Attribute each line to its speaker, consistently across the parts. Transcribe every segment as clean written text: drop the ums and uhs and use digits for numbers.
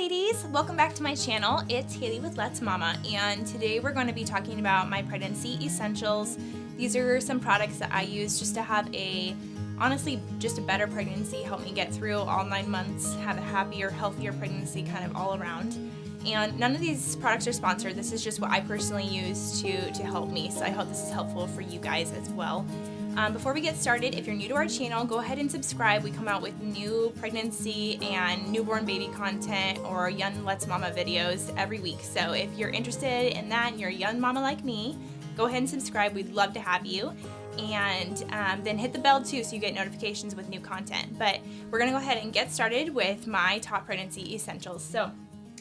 Speaker 1: ladies, welcome back to my channel. It's Haley with Let's Mama, and today we're going to be talking about my pregnancy essentials. These are some products that I use just to have honestly, just a better pregnancy, help me get through all 9 months, have a happier, healthier pregnancy kind of all around. And none of these products are sponsored. This is just what I personally use to help me, so I hope this is helpful for you guys as well. Before we get started, if you're new to our channel, go ahead and subscribe. We come out with new pregnancy and newborn baby content or young Let's Mama videos every week. So if you're interested in that and you're a young mama like me, go ahead and subscribe. We'd love to have you. And then hit the bell too so you get notifications with new content. But we're going to go ahead and get started with my top pregnancy essentials. So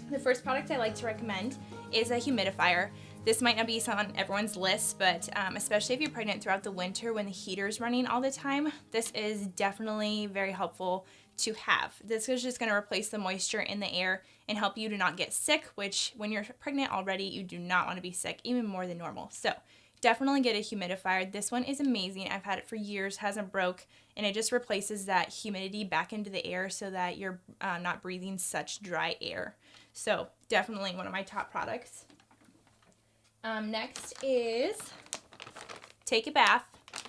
Speaker 1: the first product I like to recommend is a humidifier. This might not be on everyone's list, but especially if you're pregnant throughout the winter when the heater's running all the time, this is definitely very helpful to have. This is just going to replace the moisture in the air and help you to not get sick, which when you're pregnant already, you do not want to be sick, even more than normal. So definitely get a humidifier. This one is amazing. I've had it for years, hasn't broke, and it just replaces that humidity back into the air so that you're not breathing such dry air. So definitely one of my top products. Next is take a bath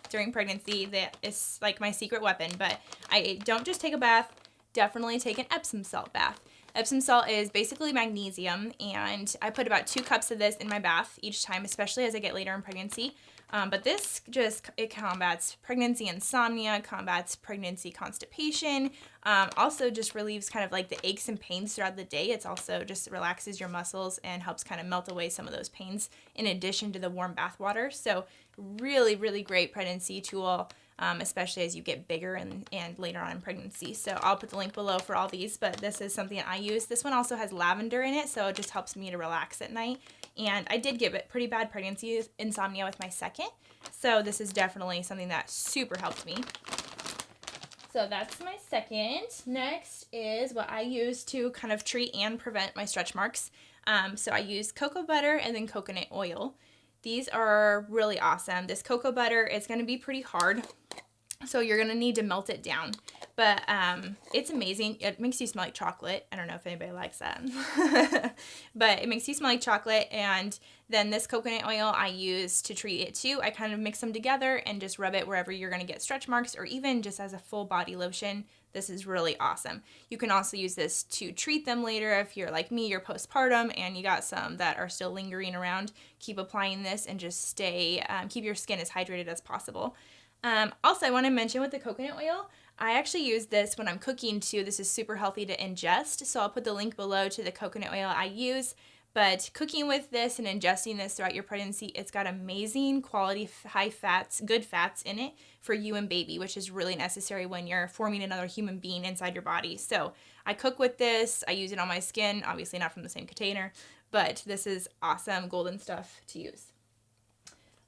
Speaker 1: during pregnancy. That is like my secret weapon, but I don't just take a bath, definitely take an Epsom salt bath. Epsom salt is basically magnesium, and I put about 2 cups of this in my bath each time, especially as I get later in pregnancy. But this it combats pregnancy insomnia, combats pregnancy constipation, also just relieves kind of like the aches and pains throughout the day. It's also just relaxes your muscles and helps kind of melt away some of those pains in addition to the warm bath water. So really, really great pregnancy tool, especially as you get bigger and later on in pregnancy. So I'll put the link below for all these, but this is something I use. This one also has lavender in it, so it just helps me to relax at night. And I did get pretty bad pregnancy insomnia with my second, so this is definitely something that super helped me. So that's my second. Next is what I use to kind of treat and prevent my stretch marks. So I use cocoa butter and then coconut oil. These are really awesome. This cocoa butter is going to be pretty hard, so you're going to need to melt it down. But it's amazing. It makes you smell like chocolate. I don't know if anybody likes that. But it makes you smell like chocolate. And then this coconut oil I use to treat it too. I kind of mix them together and just rub it wherever you're going to get stretch marks, or even just as a full body lotion. This is really awesome. You can also use this to treat them later if you're like me, you're postpartum and you got some that are still lingering around. Keep applying this and just keep your skin as hydrated as possible. Also, I want to mention with the coconut oil, I actually use this when I'm cooking too. This is super healthy to ingest, so I'll put the link below to the coconut oil I use. But cooking with this and ingesting this throughout your pregnancy, it's got amazing quality, high fats, good fats in it for you and baby, which is really necessary when you're forming another human being inside your body. So I cook with this. I use it on my skin, obviously not from the same container, but this is awesome golden stuff to use.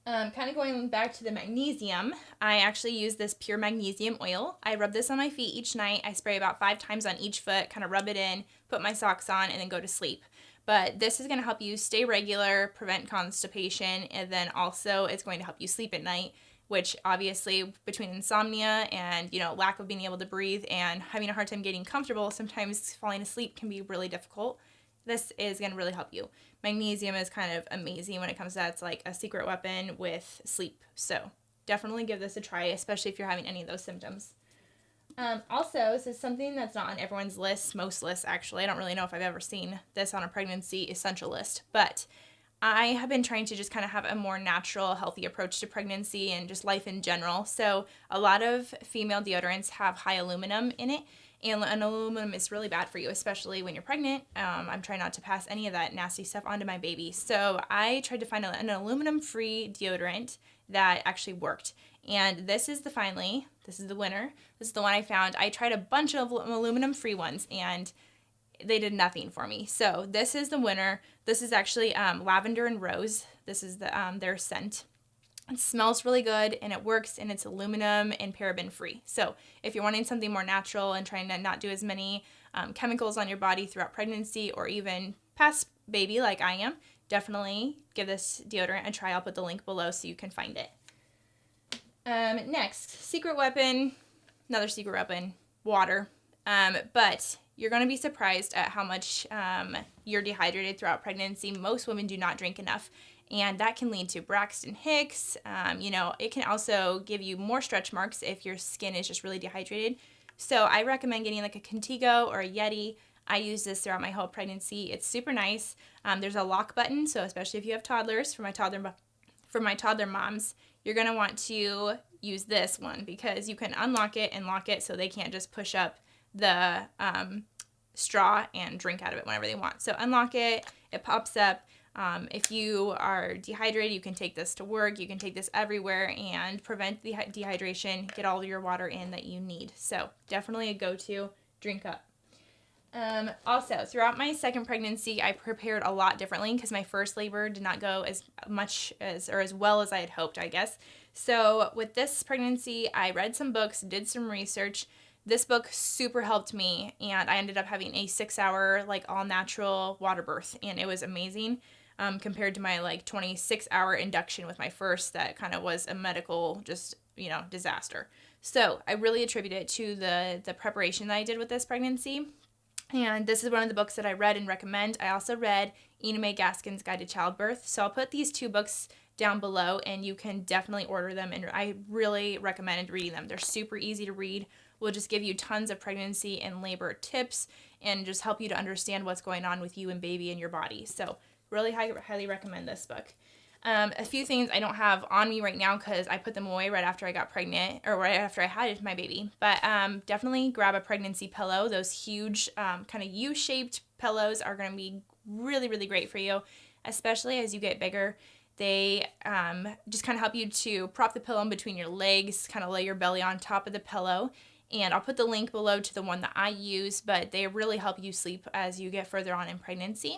Speaker 1: Kind of going back to the magnesium, I actually use this pure magnesium oil. I rub this on my feet each night. I spray about 5 times on each foot, kind of rub it in, put my socks on, and then go to sleep. But this is going to help you stay regular, prevent constipation, and then also it's going to help you sleep at night, which obviously between insomnia and, lack of being able to breathe and having a hard time getting comfortable, sometimes falling asleep can be really difficult. This is going to really help you. Magnesium is kind of amazing when it comes to that. It's like a secret weapon with sleep. So definitely give this a try, especially if you're having any of those symptoms. Also, this is something that's not on everyone's list, most lists actually. I don't really know if I've ever seen this on a pregnancy essential list, but I have been trying to just kind of have a more natural, healthy approach to pregnancy and just life in general. So a lot of female deodorants have high aluminum in it, and aluminum is really bad for you, especially when you're pregnant. I'm trying not to pass any of that nasty stuff onto my baby. So I tried to find an aluminum-free deodorant that actually worked. And this is the winner. This is the one I found. I tried a bunch of aluminum-free ones, and they did nothing for me. So this is the winner. This is actually lavender and rose. This is their scent. It smells really good, and it works, and it's aluminum and paraben free. So if you're wanting something more natural and trying to not do as many chemicals on your body throughout pregnancy or even past baby like I am, definitely give this deodorant a try. I'll put the link below so you can find it. Next, secret weapon, another secret weapon, water. But you're going to be surprised at how much you're dehydrated throughout pregnancy. Most women do not drink enough, and that can lead to Braxton Hicks. It can also give you more stretch marks if your skin is just really dehydrated. So I recommend getting like a Contigo or a Yeti. I use this throughout my whole pregnancy. It's super nice. There's a lock button, so especially if you have toddlers, for my toddler moms, you're going to want to use this one because you can unlock it and lock it so they can't just push up the straw and drink out of it whenever they want. So unlock it, it pops up. If you are dehydrated, you can take this to work, you can take this everywhere and prevent the dehydration, get all of your water in that you need. So definitely a go-to, drink up. Also, throughout my second pregnancy, I prepared a lot differently because my first labor did not go as much as well as I had hoped, I guess. So with this pregnancy, I read some books, did some research. This book super helped me, and I ended up having a 6-hour, like, all-natural water birth, and it was amazing compared to my, like, 26-hour induction with my first that kind of was a medical disaster. So I really attribute it to the preparation that I did with this pregnancy. And this is one of the books that I read and recommend. I also read Ina May Gaskin's Guide to Childbirth. So I'll put these 2 books down below, and you can definitely order them. And I really recommend reading them. They're super easy to read. Will just give you tons of pregnancy and labor tips and just help you to understand what's going on with you and baby and your body. So really highly recommend this book. A few things I don't have on me right now because I put them away right after I got pregnant or right after I had my baby. But definitely grab a pregnancy pillow. Those huge kind of U-shaped pillows are going to be really, really great for you, especially as you get bigger. They just kind of help you to prop the pillow in between your legs, kind of lay your belly on top of the pillow. And I'll put the link below to the one that I use, but they really help you sleep as you get further on in pregnancy.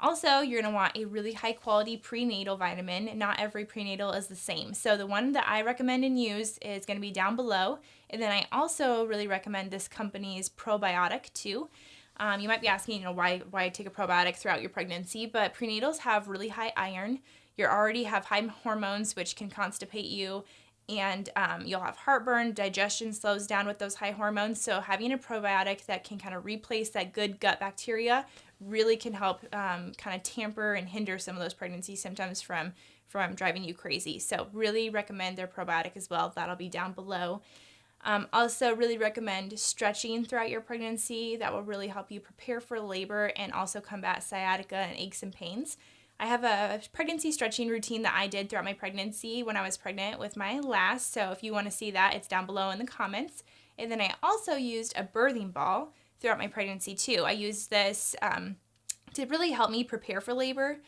Speaker 1: Also, you're going to want a really high quality prenatal vitamin. Not every prenatal is the same. So the one that I recommend and use is going to be down below. And then I also really recommend this company's probiotic too. You might be asking, why take a probiotic throughout your pregnancy, but prenatals have really high iron. You already have high hormones, which can constipate you. And you'll have heartburn, digestion slows down with those high hormones. So having a probiotic that can kind of replace that good gut bacteria really can help kind of tamper and hinder some of those pregnancy symptoms from driving you crazy. So really recommend their probiotic as well. That'll be down below. Also really recommend stretching throughout your pregnancy. That will really help you prepare for labor and also combat sciatica and aches and pains. I have a pregnancy stretching routine that I did throughout my pregnancy when I was pregnant with my last. So if you want to see that, it's down below in the comments. And then I also used a birthing ball throughout my pregnancy too. I used this to really help me prepare for labor,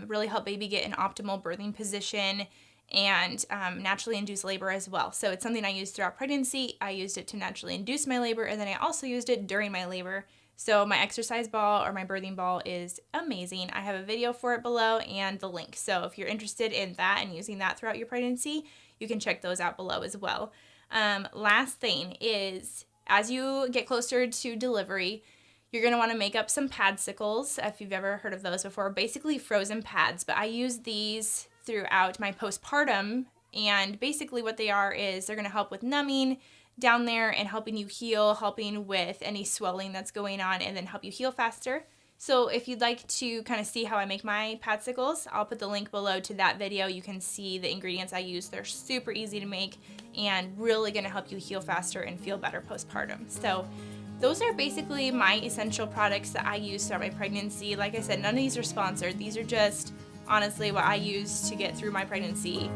Speaker 1: really help baby get an optimal birthing position and naturally induce labor as well. So it's something I used throughout pregnancy. I used it to naturally induce my labor, and then I also used it during my labor. So my exercise ball or my birthing ball is amazing. I have a video for it below and the link. So if you're interested in that and using that throughout your pregnancy, you can check those out below as well. Last thing is, as you get closer to delivery, you're going to want to make up some padsicles, if you've ever heard of those before, basically frozen pads. But I use these throughout my postpartum, and basically what they are is they're going to help with numbing down there and helping you heal, helping with any swelling that's going on, and then help you heal faster. So if you'd like to kind of see how I make my padsicles, I'll put the link below to that video. You can see the ingredients I use. They're super easy to make and really going to help you heal faster and feel better postpartum. So those are basically my essential products that I use throughout my pregnancy. Like I said, none of these are sponsored. These are just honestly what I use to get through my pregnancy.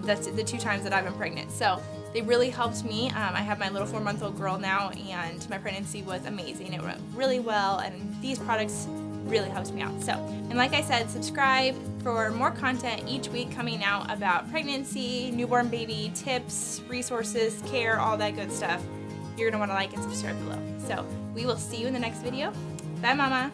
Speaker 1: That's the 2 times that I've been pregnant. So they really helped me. I have my little 4-month-old girl now, and my pregnancy was amazing. It went really well, and these products really helped me out. So, and like I said, subscribe for more content each week coming out about pregnancy, newborn baby tips, resources, care, all that good stuff. You're going to want to like and subscribe below. So we will see you in the next video. Bye, Mama.